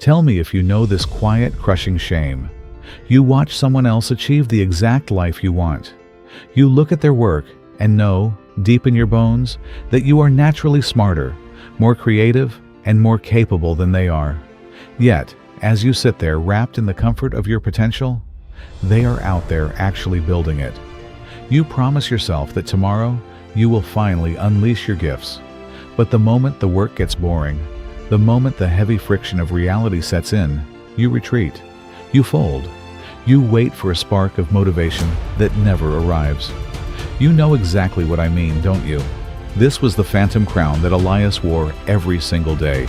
Tell me if you know this quiet, crushing shame. You watch someone else achieve the exact life you want. You look at their work and know, deep in your bones, that you are naturally smarter, more creative, and more capable than they are. Yet, as you sit there wrapped in the comfort of your potential, they are out there actually building it. You promise yourself that tomorrow you will finally unleash your gifts. But the moment the work gets boring, the moment the heavy friction of reality sets in, you retreat. You fold. You wait for a spark of motivation that never arrives. You know exactly what I mean, don't you? This was the phantom crown that Elias wore every single day.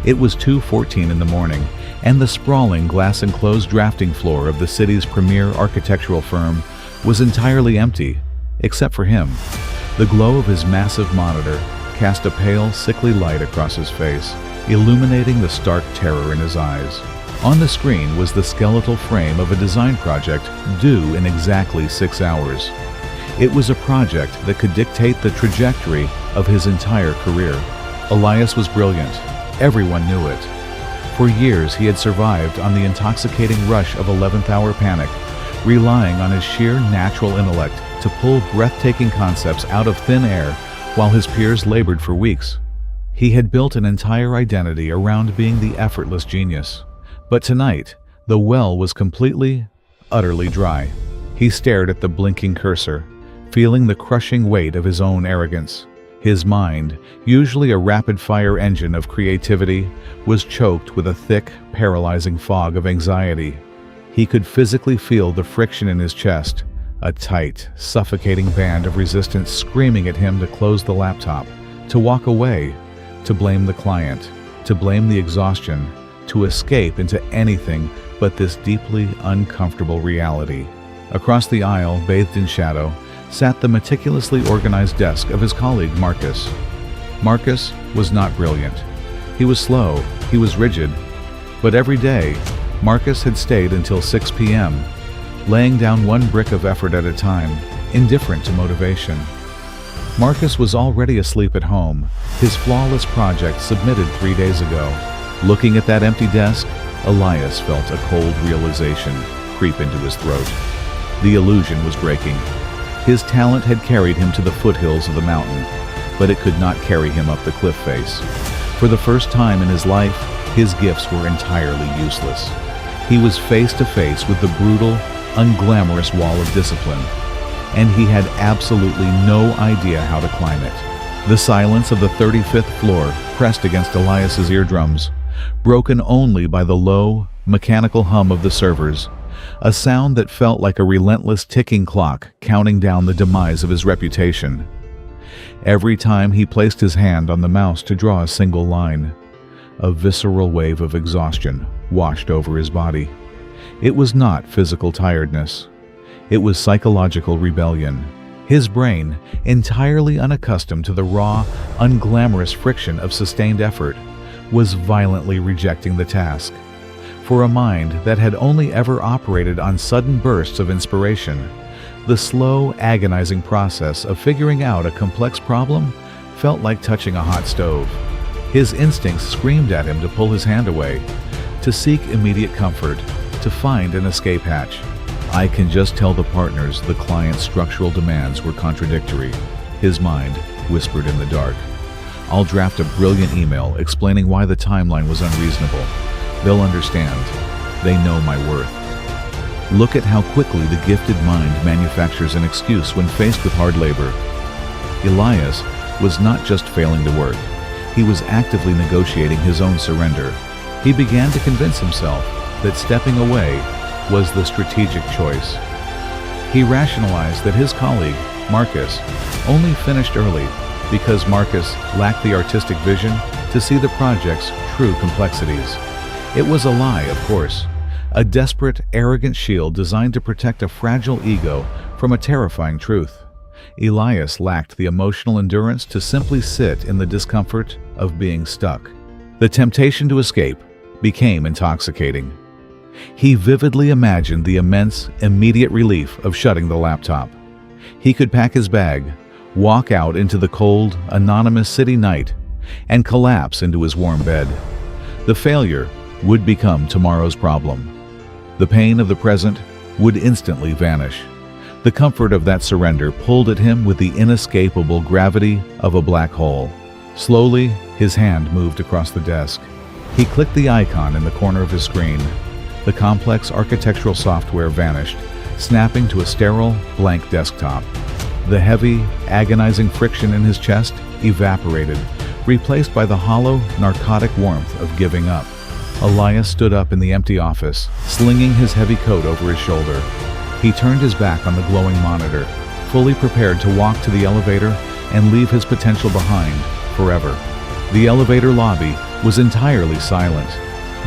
It was 2:14 in the morning, and the sprawling glass-enclosed drafting floor of the city's premier architectural firm was entirely empty, except for him. The glow of his massive monitor cast a pale, sickly light across his face, illuminating the stark terror in his eyes. On the screen was the skeletal frame of a design project due in exactly 6 hours. It was a project that could dictate the trajectory of his entire career. Elias was brilliant. Everyone knew it. For years he had survived on the intoxicating rush of 11th-hour panic, relying on his sheer natural intellect to pull breathtaking concepts out of thin air while his peers labored for weeks. He had built an entire identity around being the effortless genius. But tonight, the well was completely, utterly dry. He stared at the blinking cursor, feeling the crushing weight of his own arrogance. His mind, usually a rapid-fire engine of creativity, was choked with a thick, paralyzing fog of anxiety. He could physically feel the friction in his chest, a tight, suffocating band of resistance screaming at him to close the laptop, to walk away, to blame the client, to blame the exhaustion, to escape into anything but this deeply uncomfortable reality. Across the aisle, bathed in shadow, sat the meticulously organized desk of his colleague Marcus. Marcus was not brilliant. He was slow, he was rigid. But every day, Marcus had stayed until 6 p.m., laying down one brick of effort at a time, indifferent to motivation. Marcus was already asleep at home, his flawless project submitted 3 days ago. Looking at that empty desk, Elias felt a cold realization creep into his throat. The illusion was breaking. His talent had carried him to the foothills of the mountain, but it could not carry him up the cliff face. For the first time in his life, his gifts were entirely useless. He was face to face with the brutal, unglamorous wall of discipline, and he had absolutely no idea how to climb it. The silence of the 35th floor pressed against Elias's eardrums, broken only by the low, mechanical hum of the servers, a sound that felt like a relentless ticking clock counting down the demise of his reputation. Every time he placed his hand on the mouse to draw a single line, a visceral wave of exhaustion washed over his body. It was not physical tiredness. It was psychological rebellion. His brain, entirely unaccustomed to the raw, unglamorous friction of sustained effort, was violently rejecting the task. For a mind that had only ever operated on sudden bursts of inspiration, the slow, agonizing process of figuring out a complex problem felt like touching a hot stove. His instincts screamed at him to pull his hand away, to seek immediate comfort, to find an escape hatch. I can just tell the partners the client's structural demands were contradictory, his mind whispered in the dark. I'll draft a brilliant email explaining why the timeline was unreasonable. They'll understand. They know my worth. Look at how quickly the gifted mind manufactures an excuse when faced with hard labor. Elias was not just failing to work. He was actively negotiating his own surrender. He began to convince himself that stepping away was the strategic choice. He rationalized that his colleague, Marcus, only finished early because Marcus lacked the artistic vision to see the project's true complexities. It was a lie, of course, a desperate, arrogant shield designed to protect a fragile ego from a terrifying truth. Elias lacked the emotional endurance to simply sit in the discomfort of being stuck. The temptation to escape became intoxicating. He vividly imagined the immense, immediate relief of shutting the laptop. He could pack his bag, walk out into the cold, anonymous city night, and collapse into his warm bed. The failure would become tomorrow's problem. The pain of the present would instantly vanish. The comfort of that surrender pulled at him with the inescapable gravity of a black hole. Slowly, his hand moved across the desk. He clicked the icon in the corner of his screen. The complex architectural software vanished, snapping to a sterile, blank desktop. The heavy, agonizing friction in his chest evaporated, replaced by the hollow, narcotic warmth of giving up. Elias stood up in the empty office, slinging his heavy coat over his shoulder. He turned his back on the glowing monitor, fully prepared to walk to the elevator and leave his potential behind forever. The elevator lobby was entirely silent,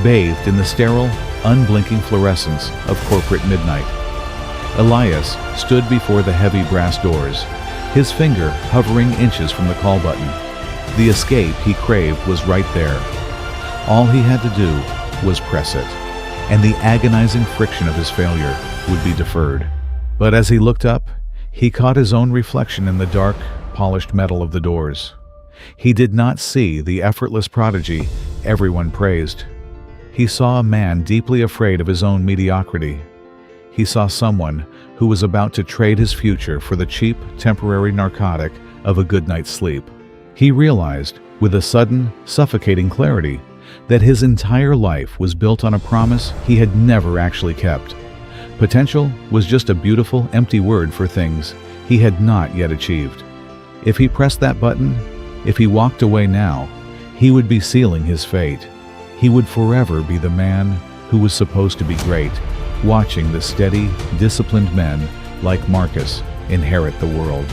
bathed in the sterile, unblinking fluorescence of corporate midnight. Elias stood before the heavy brass doors, his finger hovering inches from the call button. The escape he craved was right there. All he had to do was press it, and the agonizing friction of his failure would be deferred. But as he looked up, he caught his own reflection in the dark, polished metal of the doors. He did not see the effortless prodigy everyone praised. He saw a man deeply afraid of his own mediocrity. He saw someone who was about to trade his future for the cheap, temporary narcotic of a good night's sleep. He realized, with a sudden, suffocating clarity, that his entire life was built on a promise he had never actually kept. Potential was just a beautiful, empty word for things he had not yet achieved. If he pressed that button, if he walked away now, he would be sealing his fate. He would forever be the man who was supposed to be great, watching the steady, disciplined men like Marcus inherit the world.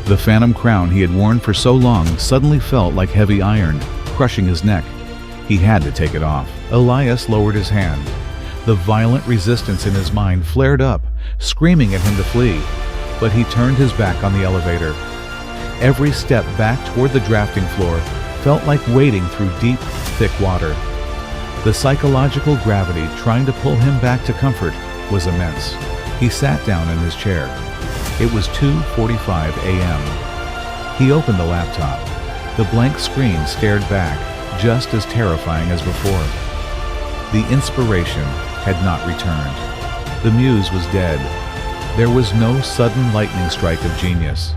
The phantom crown he had worn for so long suddenly felt like heavy iron, crushing his neck. He had to take it off. Elias lowered his hand. The violent resistance in his mind flared up, screaming at him to flee, but he turned his back on the elevator. Every step back toward the drafting floor felt like wading through deep, thick water. The psychological gravity trying to pull him back to comfort was immense. He sat down in his chair. It was 2:45 a.m. He opened the laptop. The blank screen stared back, just as terrifying as before. The inspiration had not returned. The muse was dead. There was no sudden lightning strike of genius.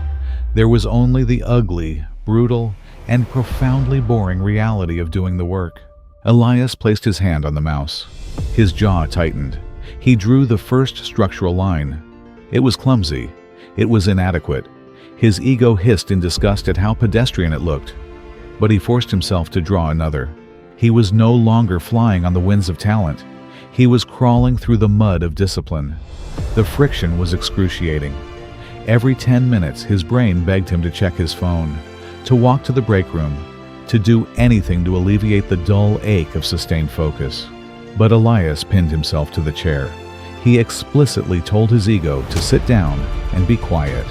There was only the ugly, brutal, and profoundly boring reality of doing the work. Elias placed his hand on the mouse. His jaw tightened. He drew the first structural line. It was clumsy. It was inadequate. His ego hissed in disgust at how pedestrian it looked. But he forced himself to draw another. He was no longer flying on the winds of talent. He was crawling through the mud of discipline. The friction was excruciating. Every 10 minutes, his brain begged him to check his phone, to walk to the break room, to do anything to alleviate the dull ache of sustained focus. But Elias pinned himself to the chair. He explicitly told his ego to sit down and be quiet.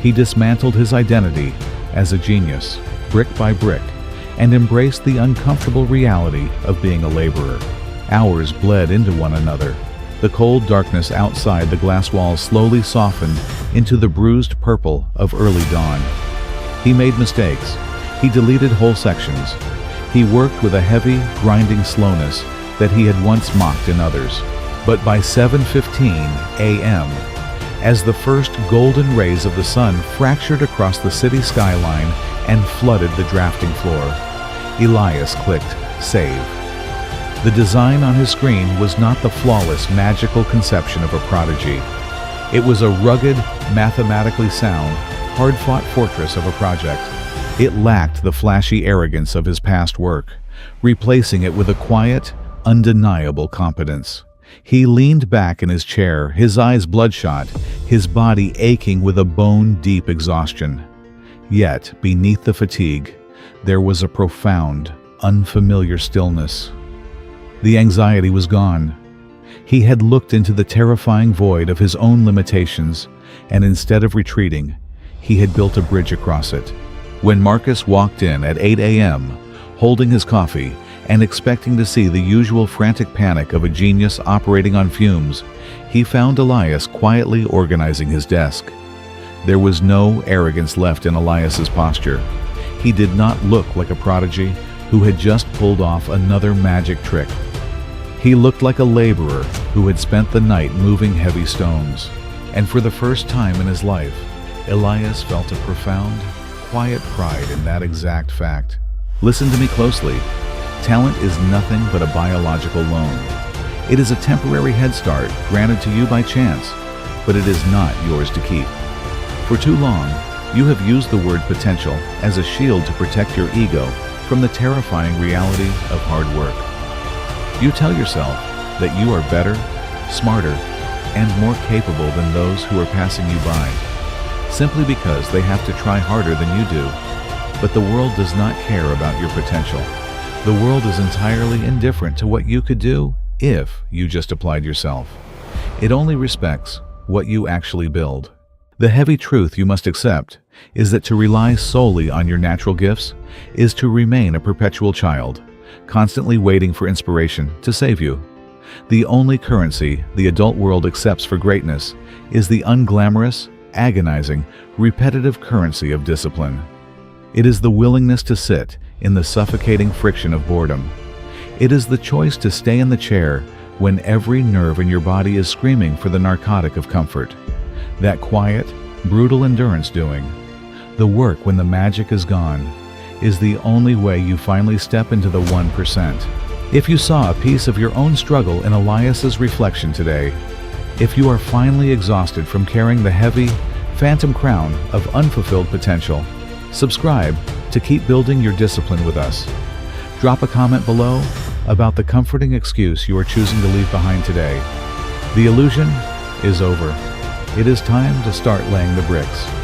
He dismantled his identity as a genius, brick by brick, and embraced the uncomfortable reality of being a laborer. Hours bled into one another. The cold darkness outside the glass walls slowly softened into the bruised purple of early dawn. He made mistakes. He deleted whole sections. He worked with a heavy, grinding slowness that he had once mocked in others. But by 7:15 a.m., as the first golden rays of the sun fractured across the city skyline and flooded the drafting floor, Elias clicked save. The design on his screen was not the flawless, magical conception of a prodigy. It was a rugged, mathematically sound, hard-fought fortress of a project. It lacked the flashy arrogance of his past work, replacing it with a quiet, undeniable competence. He leaned back in his chair, his eyes bloodshot, his body aching with a bone-deep exhaustion. Yet, beneath the fatigue, there was a profound, unfamiliar stillness. The anxiety was gone. He had looked into the terrifying void of his own limitations, and instead of retreating, he had built a bridge across it. When Marcus walked in at 8 a.m., holding his coffee and expecting to see the usual frantic panic of a genius operating on fumes, he found Elias quietly organizing his desk. There was no arrogance left in Elias's posture. He did not look like a prodigy who had just pulled off another magic trick. He looked like a laborer who had spent the night moving heavy stones. And for the first time in his life, Elias felt a profound, quiet pride in that exact fact. Listen to me closely. Talent is nothing but a biological loan. It is a temporary head start granted to you by chance, but it is not yours to keep. For too long, you have used the word potential as a shield to protect your ego from the terrifying reality of hard work. You tell yourself that you are better, smarter, and more capable than those who are passing you by, simply because they have to try harder than you do. But the world does not care about your potential. The world is entirely indifferent to what you could do if you just applied yourself. It only respects what you actually build. The heavy truth you must accept is that to rely solely on your natural gifts is to remain a perpetual child, constantly waiting for inspiration to save you. The only currency the adult world accepts for greatness is the unglamorous, agonizing, repetitive currency of discipline. It is the willingness to sit in the suffocating friction of boredom. It is the choice to stay in the chair when every nerve in your body is screaming for the narcotic of comfort. That quiet, brutal endurance doing, the work when the magic is gone, is the only way you finally step into the 1%. If you saw a piece of your own struggle in Elias's reflection today, if you are finally exhausted from carrying the heavy, phantom crown of unfulfilled potential, subscribe to keep building your discipline with us. Drop a comment below about the comforting excuse you are choosing to leave behind today. The illusion is over. It is time to start laying the bricks.